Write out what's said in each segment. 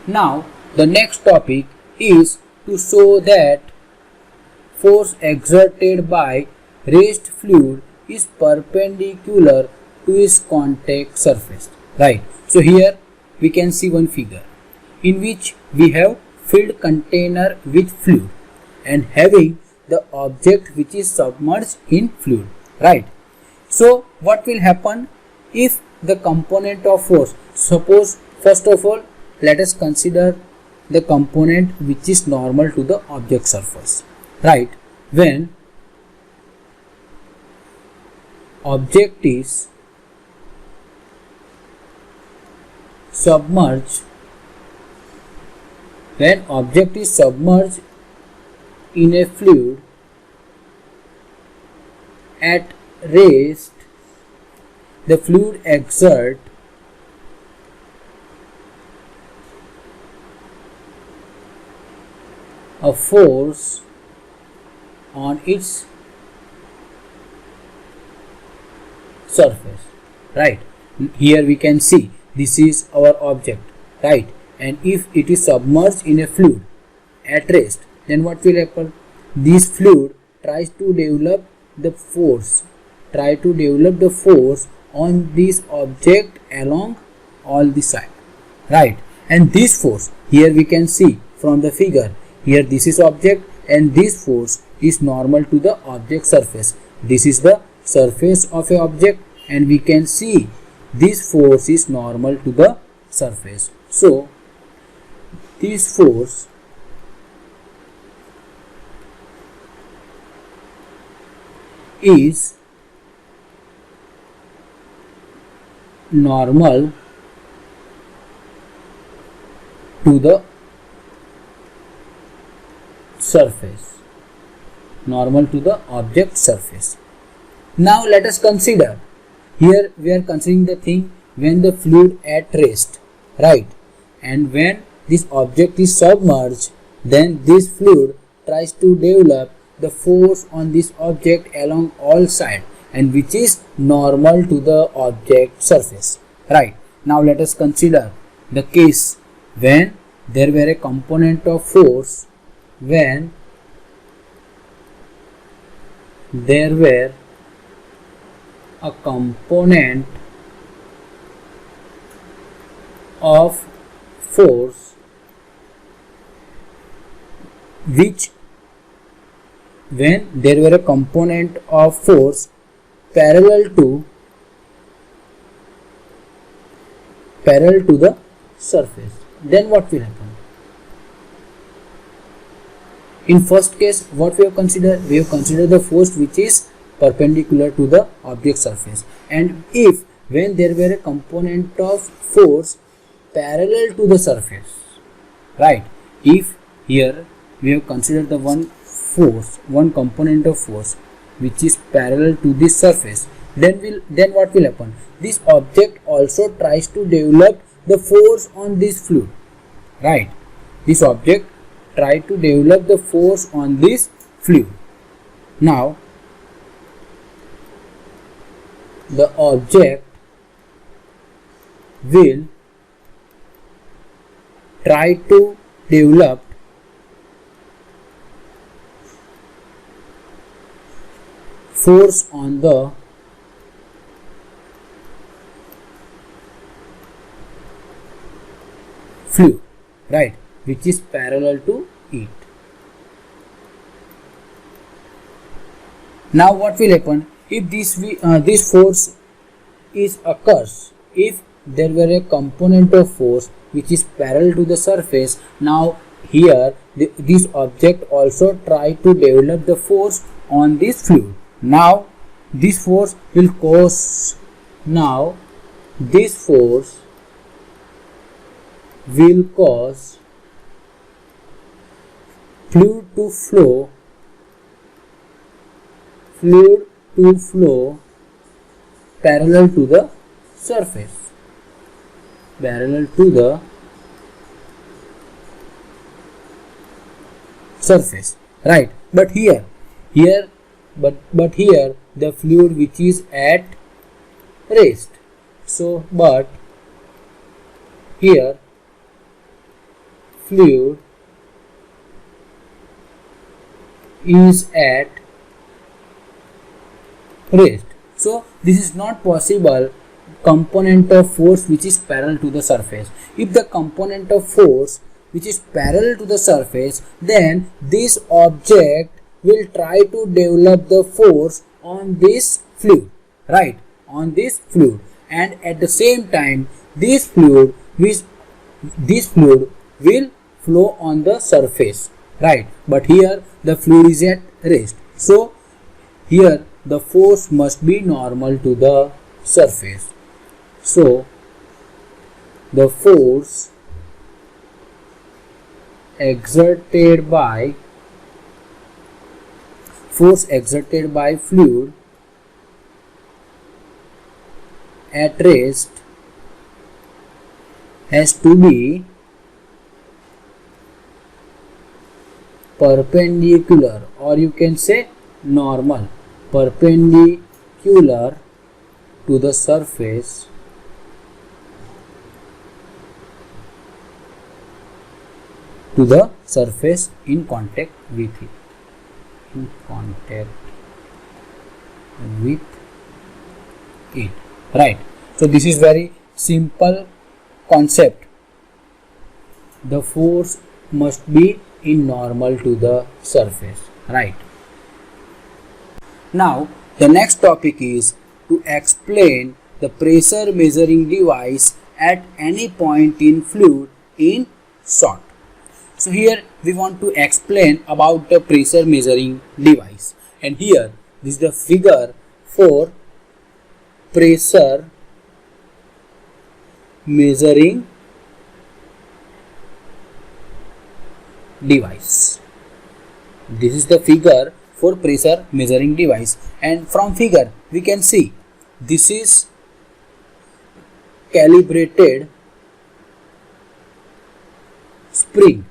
Now the next topic is to show that force exerted by raised fluid is perpendicular to its contact surface. Right. So here we can see one figure in which we have filled container with fluid and having the object which is submerged in fluid. Right. So what will happen if the component of force, suppose first of all let us consider the component which is normal to the object surface. Right. When object is submerged, in a fluid at rest, the fluid exerts a force on its surface. Right. Here we can see this is our object. Right. And if it is submerged in a fluid at rest, then what will happen? This fluid tries to develop the force on this object along all the side. Right. And this force, here we can see from the figure, here this is object and this force is normal to the object surface. This is the surface of a object and we can see this force is normal to the surface. So this force is normal to the surface, normal to the object surface. Now let us consider, here we are considering the thing when the fluid at rest, right, and when this object is submerged, then this fluid tries to develop the force on this object along all sides and which is normal to the object surface. Right. Now let us consider the case when there were a component of force, when there were a component of force which, when there were a component of force parallel to the surface, then what will happen? In first case, what we have considered? We have considered the force which is perpendicular to the object surface, and if when there were a component of force parallel to the surface, right, if here we have considered the one component of force which is parallel to this surface, then what will happen? This object also tries to develop the force on this fluid, right? This object try to develop the force on this fluid. Now the object will try to develop force on the fluid, right, which is parallel to it. Now what will happen if this force occurs if there were a component of force which is parallel to the surface? Now here this object also try to develop the force on this fluid. Now this force will cause fluid to flow parallel to the surface, right? But here the fluid which is at rest, so but here fluid is at rest. So this is not possible component of force which is parallel to the surface. If the component of force which is parallel to the surface, then this object will try to develop the force on this fluid, right, on this fluid, and at the same time this fluid will flow on the surface, right, but here the fluid is at rest. So here the force must be normal to the surface. So the force exerted by fluid at rest has to be perpendicular, or you can say normal, perpendicular to the surface in contact with it. Right. So this is very simple concept. The force must be in normal to the surface, right. Now the next topic is to explain the pressure measuring device at any point in fluid in short. So here we want to explain about the pressure measuring device, and here this is the figure for pressure measuring device. This is the figure for pressure measuring device, and from figure we can see this is calibrated spring,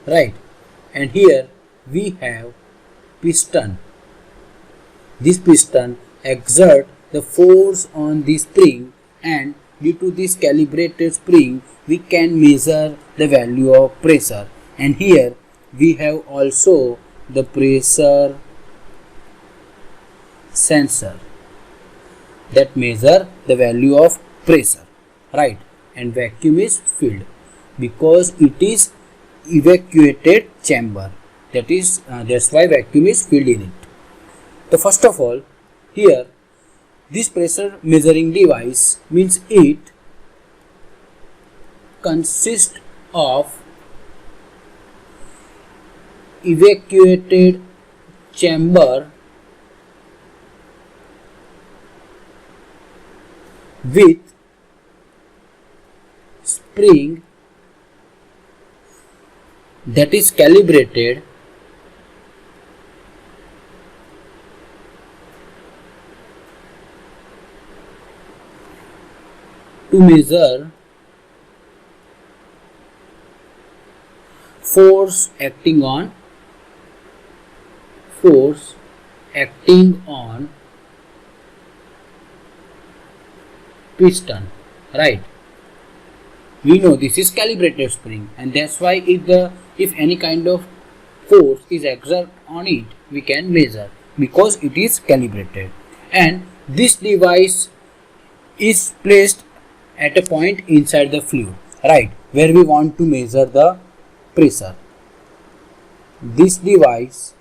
right, and here we have piston. This piston exert the force on the spring, and due to this calibrated spring we can measure the value of pressure, and here we have also the pressure sensor that measure the value of pressure, right, and vacuum is filled because it is evacuated chamber, that's why vacuum is filled in it. So first of all, here this pressure measuring device means it consists of evacuated chamber with spring that is calibrated to measure force acting on piston, right. We know this is calibrated spring, and that's why if any kind of force is exerted on it, we can measure because it is calibrated. And this device is placed at a point inside the fluid, right, where we want to measure the pressure. This device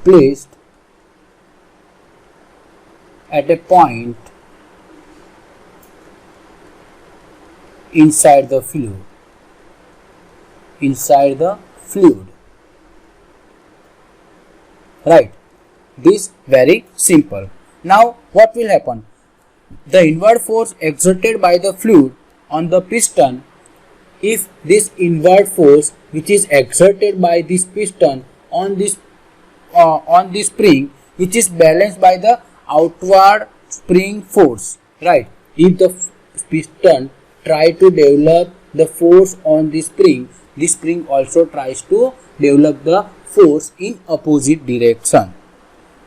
placed at a point inside the fluid, right. This very simple. Now what will happen? The inward force exerted by the fluid on the piston, if this inward force which is exerted by this piston on this spring, which is balanced by the outward spring force, right. If the piston try to develop the force on the spring also tries to develop the force in opposite direction,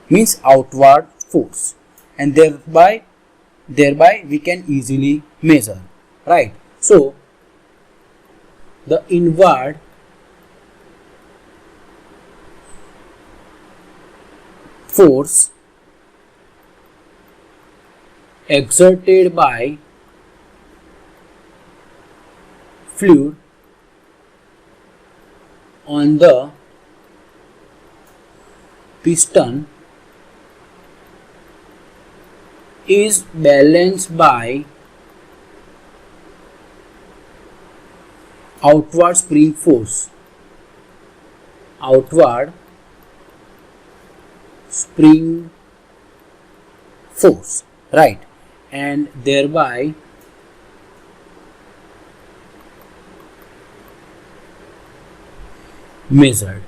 means outward force, and thereby we can easily measure. right? So the inward force exerted by fluid on the piston is balanced by outward spring force. Outward spring force, right? And thereby measured,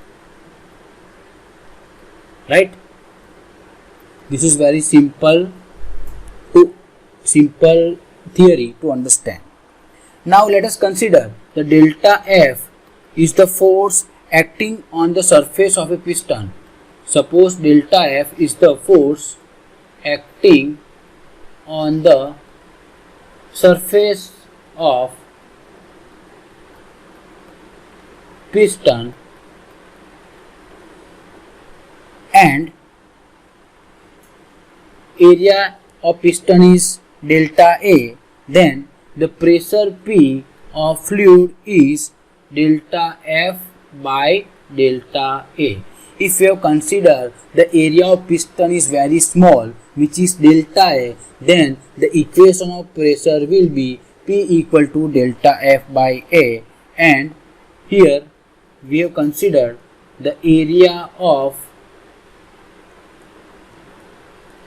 right? This is very simple theory to understand. Now let us consider the delta F is the force acting on the surface of a piston. Suppose delta F is the force acting on the surface of piston and area of piston is delta A, then the pressure P of fluid is delta F by delta A. If you consider the area of piston is very small, which is delta A, then the equation of pressure will be P equal to delta F by A, and here we have considered the area of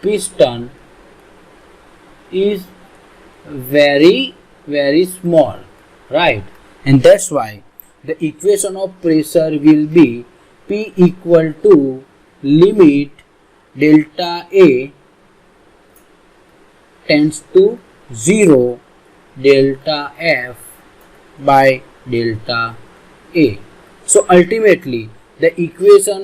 piston is very small, right? And that's why the equation of pressure will be P equal to limit delta A tends to 0 delta F by delta A. So ultimately the equation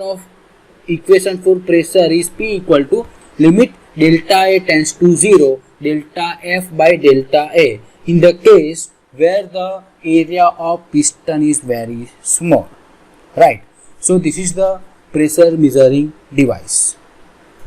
for pressure is P equal to limit delta A tends to 0 delta F by delta A in the case where the area of piston is very small, right? So this is the pressure measuring device.